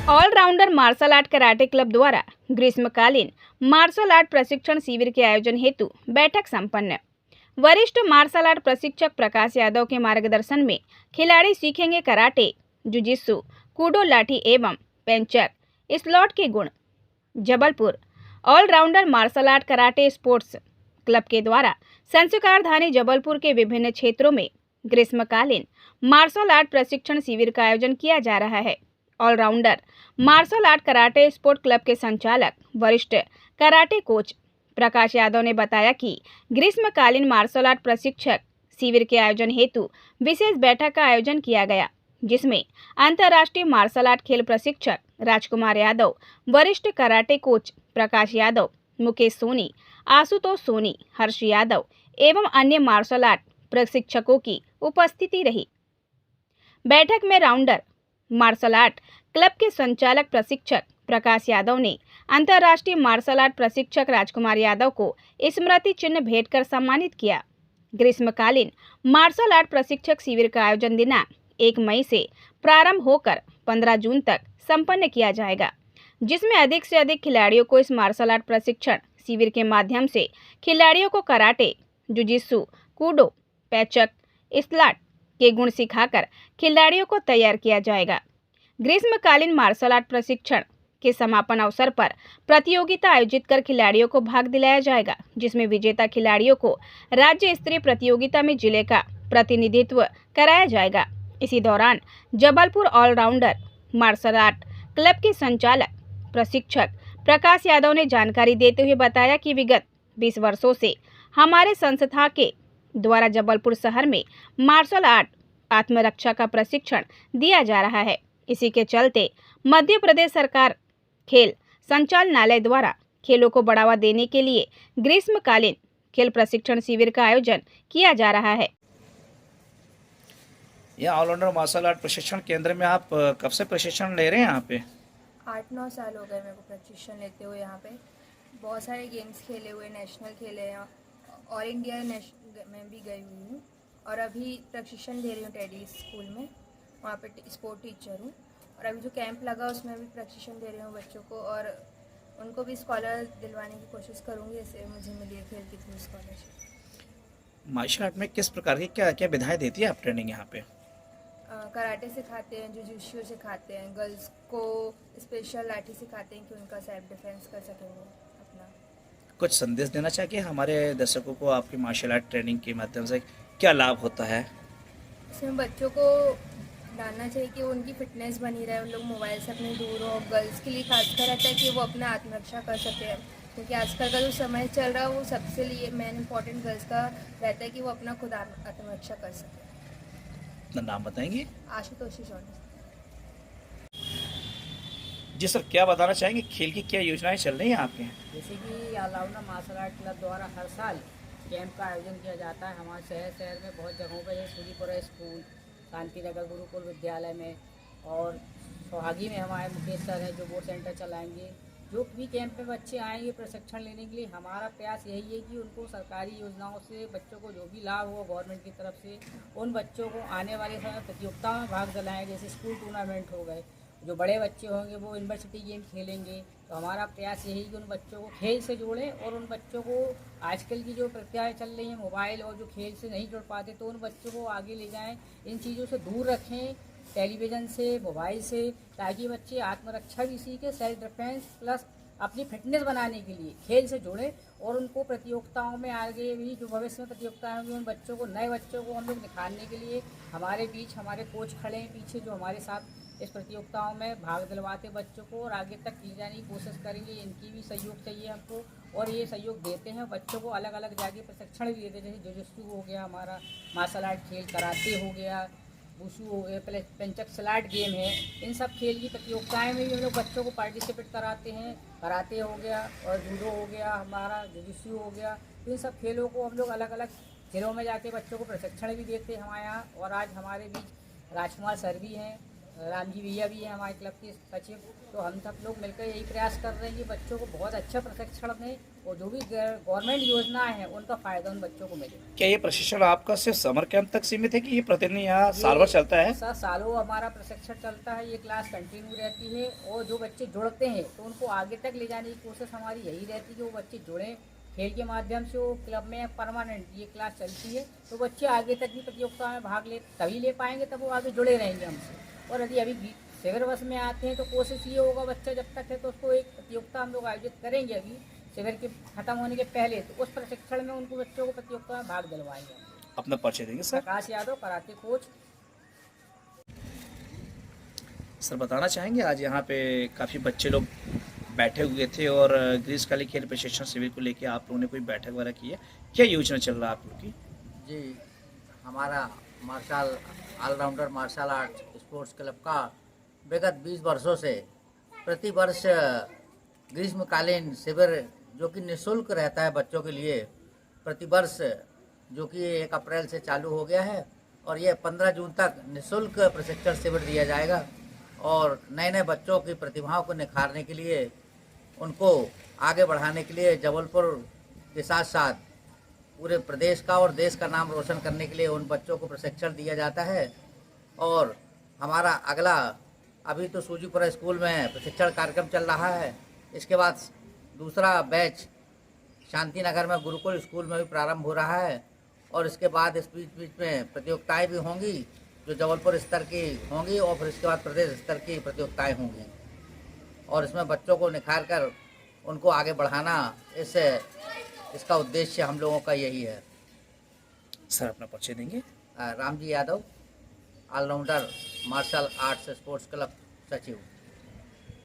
Allrounder martial art karate club द्वारा ग्रीष्मकालीन martial art प्रशिक्षण शिविर के आयोजन हेतु बैठक संपन्न। वरिष्ठ मार्शल आर्ट प्रशिक्षक प्रकाश यादव के मार्गदर्शन में खिलाड़ी सीखेंगे कराटे, जुजित्सु, कूडो लाठी एवं पेंचर स्लॉट के गुण। Jabalpur allrounder martial art karate sports club के द्वारा संस्कारधानी जबलपुर के विभिन्न क्षेत्रों में ग्रीष्मकालीन मार्शल आर्ट प्रशिक्षण शिविर का आयोजन किया जा रहा है। Allrounder martial art karate sport club के संचालक वरिष्ठ कराटे कोच प्रकाश यादव ने बताया कि ग्रीष्मकालीन मार्शल आर्ट प्रशिक्षक शिविर के आयोजन हेतु विशेष बैठक का आयोजन किया गया, जिसमें अंतर्राष्ट्रीय मार्शल आर्ट खेल प्रशिक्षक राजकुमार यादव, वरिष्ठ कराटे कोच प्रकाश यादव, मुकेश सोनी, आशुतोष सोनी, हर्ष यादव एवं अन्य मार्शल आर्ट प्रशिक्षकों की उपस्थिति रही। बैठक में राउंडर मार्शल आर्ट क्लब के संचालक प्रशिक्षक प्रकाश यादव ने अंतर्राष्ट्रीय मार्शल आर्ट प्रशिक्षक राजकुमार यादव को स्मृति चिन्ह भेंट कर सम्मानित किया। ग्रीष्मकालीन मार्शल आर्ट प्रशिक्षक शिविर का आयोजन दिनांक 1 मई से प्रारंभ होकर 15 जून तक संपन्न किया जाएगा, जिसमें अधिक से अधिक खिलाड़ियों को इस मार्शल आर्ट प्रशिक्षण शिविर के माध्यम से खिलाड़ियों को कराटे, जुजित्सु, कूडो, पैचक, स्लॉट के गुण सिखाकर खिलाड़ियों को तैयार किया जाएगा। ग्रीष्मकालीन मार्शल आर्ट प्रशिक्षण के समापन अवसर पर प्रतियोगिता आयोजित कर खिलाड़ियों को भाग दिलाया जाएगा, जिसमें विजेता खिलाड़ियों को राज्य स्तरीय प्रतियोगिता में जिले का प्रतिनिधित्व कराया जाएगा। इसी दौरान Jabalpur allrounder martial art club के संचालक प्रशिक्षक प्रकाश यादव ने जानकारी देते हुए बताया कि विगत 20 वर्षों से हमारे संस्था के द्वारा जबलपुर शहर में मार्शल आर्ट आत्मरक्षा का प्रशिक्षण दिया जा रहा है। इसी के चलते मध्य प्रदेश सरकार खेल संचालनालय द्वारा खेलों को बढ़ावा देने के लिए ग्रीष्मकालीन खेल प्रशिक्षण शिविर का आयोजन किया जा रहा है। यह ऑलराउंडर मार्शल आर्ट प्रशिक्षण केंद्र में आप कब से प्रशिक्षण ले रहे हैं? यहाँ पे 8-9 साल हो गए मेरे को प्रशिक्षण लेते हुए। यहाँ पे बहुत सारे गेम्स खेले हुए, नेशनल खेले हैं और इंडिया में भी गई हुई हूँ और अभी प्रशिक्षण दे रही हूँ टेडी स्कूल में, वहाँ पे स्पोर्ट टीचर हूँ। और अभी जो कैंप लगा उसमें भी प्रशिक्षण दे रही हूँ बच्चों को और उनको भी स्कॉलर दिलवाने की कोशिश करूँगी, जैसे मुझे मिली है खेल की थ्रू स्कॉलरशिप। मार्शल आर्ट में किस प्रकार की क्या क्या विधाएं देती है आप ट्रेनिंग यहाँ पे? कराटे सिखाते हैं, जुजित्सु सिखाते हैं, गर्ल्स को स्पेशल लाठी सिखाते हैं कि उनका सेल्फ डिफेंस कर सकें वो अपना। कुछ संदेश देना चाहिए हमारे दर्शकों को आपकी मार्शल आर्ट ट्रेनिंग के माध्यम से क्या लाभ होता है? इसमें बच्चों को डालना चाहिए कि उनकी फिटनेस बनी रहे, उन लोग मोबाइल से अपने दूर हो। गर्ल्स के लिए खासकर रहता है कि वो अपना आत्मरक्षा कर सके, क्योंकि आजकल का जो समय चल रहा है वो सबसे लिए मेन इम्पोर्टेंट गर्ल्स का रहता है कि वो अपना खुद आत्मरक्षा कर सके। नाम बताएंगे? आशुतोष सोनी। जी सर, क्या बताना चाहेंगे, खेल की क्या योजनाएं चल रही हैं आपके? जैसे कि ऑलराउंडर मार्शल आर्ट क्लब द्वारा हर साल कैंप का आयोजन किया जाता है हमारे शहर में बहुत जगहों पर, जैसे सूरीपुरा स्कूल, शांति नगर गुरुकुल विद्यालय में और सोहागी में हमारे मुकेश सर हैं जो वो सेंटर चलाएंगे। जो भी कैंप में बच्चे आएंगे प्रशिक्षण लेने के लिए, हमारा प्रयास यही है कि उनको सरकारी योजनाओं से बच्चों को जो भी लाभ हो गवर्नमेंट की तरफ से, उन बच्चों को आने वाले समय प्रतियोगिताओं में भाग दिलाएं। जैसे स्कूल टूर्नामेंट हो गए, जो बड़े बच्चे होंगे वो यूनिवर्सिटी गेम खेलेंगे, तो हमारा प्रयास यही कि उन बच्चों को खेल से जोड़ें और उन बच्चों को आजकल की जो प्रक्रियाएँ चल रही हैं मोबाइल और जो खेल से नहीं जुड़ पाते, तो उन बच्चों को आगे ले जाएं, इन चीज़ों से दूर रखें, टेलीविज़न से, मोबाइल से, ताकि बच्चे आत्मरक्षा भी सीखें, सेल्फ डिफेंस प्लस अपनी फिटनेस बनाने के लिए खेल से जुड़े और उनको प्रतियोगिताओं में आगे भी जो भविष्य में प्रतियोगिताएं होंगी उन बच्चों को, नए बच्चों को हम लोग निखारने के लिए हमारे बीच हमारे कोच खड़े हैं पीछे, जो हमारे साथ इस प्रतियोगिताओं में भाग दिलवाते बच्चों को और आगे तक ले जाने की कोशिश करेंगे। इनकी भी सहयोग चाहिए हमको और ये सहयोग देते हैं। बच्चों को अलग अलग जाके प्रशिक्षण भी देते हैं, जैसे जुजित्सु हो गया, हमारा मार्शल आर्ट खेल, कराटे हो गया, वुशु हो गया, पेंचक स्लॉट गेम है। इन सब खेल की प्रतियोगिताएं में भी हम लोग बच्चों को पार्टिसिपेट कराते हैं। कराटे हो गया और जूडो हो गया, हमारा जुजित्सु हो गया, तो इन सब खेलों को हम लोग अलग अलग जिलों में जाके बच्चों को प्रशिक्षण भी देते हैं हमारे यहाँ। और आज हमारे बीच राजकुमार सर भी हैं, राम जी भैया भी हैं हमारे क्लब के सचिव, तो हम सब लोग मिलकर यही प्रयास कर रहे हैं कि बच्चों को बहुत अच्छा प्रशिक्षण दें और जो भी गवर्नमेंट योजनाएं हैं उनका फ़ायदा उन बच्चों को मिले। क्या ये प्रशिक्षण आपका सिर्फ समर कैंप तक सीमित है कि ये प्रतिदिन यहाँ साल भर चलता है? सर सालों हमारा प्रशिक्षण चलता है, ये क्लास कंटिन्यू रहती है और जो बच्चे जुड़ते हैं तो उनको आगे तक ले जाने की कोशिश हमारी यही रहती है कि वो बच्चे जुड़ें खेल के माध्यम से। वो क्लब में परमानेंट ये क्लास चलती है तो बच्चे आगे तक भी प्रतियोगिता में भाग ले तभी ले पाएंगे, तब वो आगे जुड़े रहेंगे हमसे। और यदि अभी शिविर बस में आते हैं तो कोशिश ये होगा बच्चा जब तक है तो उसको एक प्रतियोगिता हम लोग आयोजित करेंगे अभी शिविर के खत्म होने के पहले, तो उस प्रशिक्षण में उनको बच्चों को प्रतियोगिता में भाग दिलवाएंगे। अपना परिचय देंगे sir? Prakash Yadav, karate coach. Sir बताना चाहेंगे आज यहाँ पे काफ़ी बच्चे लोग बैठे हुए थे और ग्रीष्मकालीन खेल प्रशिक्षण शिविर को लेके आप लोगों ने कोई बैठक वगैरह की है, क्या योजना चल रहा है आप लोग की? जी, हमारा martial allrounder martial art sports club का विगत 20 वर्षों से प्रति वर्ष ग्रीष्मकालीन शिविर जो कि निःशुल्क रहता है बच्चों के लिए, प्रति वर्ष जो कि 1 अप्रैल से चालू हो गया है और ये 15 जून तक निःशुल्क प्रशिक्षण शिविर दिया जाएगा। और नए नए बच्चों की प्रतिभाओं को निखारने के लिए, उनको आगे बढ़ाने के लिए जबलपुर के साथ साथ पूरे प्रदेश का और देश का नाम रोशन करने के लिए उन बच्चों को प्रशिक्षण दिया जाता है। और हमारा अगला अभी तो सूजीपुरा स्कूल में प्रशिक्षण कार्यक्रम चल रहा है, इसके बाद दूसरा बैच शांति नगर में गुरुकुल स्कूल में भी प्रारंभ हो रहा है और इसके बाद इस बीच में प्रतियोगिताएं भी होंगी जो जबलपुर स्तर की होंगी और फिर इसके बाद प्रदेश स्तर की प्रतियोगिताएं होंगी और इसमें बच्चों को निखार कर उनको आगे बढ़ाना, इसका उद्देश्य हम लोगों का यही है। सर अपना परिचय देंगे? Ramji Yadav, allrounder martial arts sports club सचिव।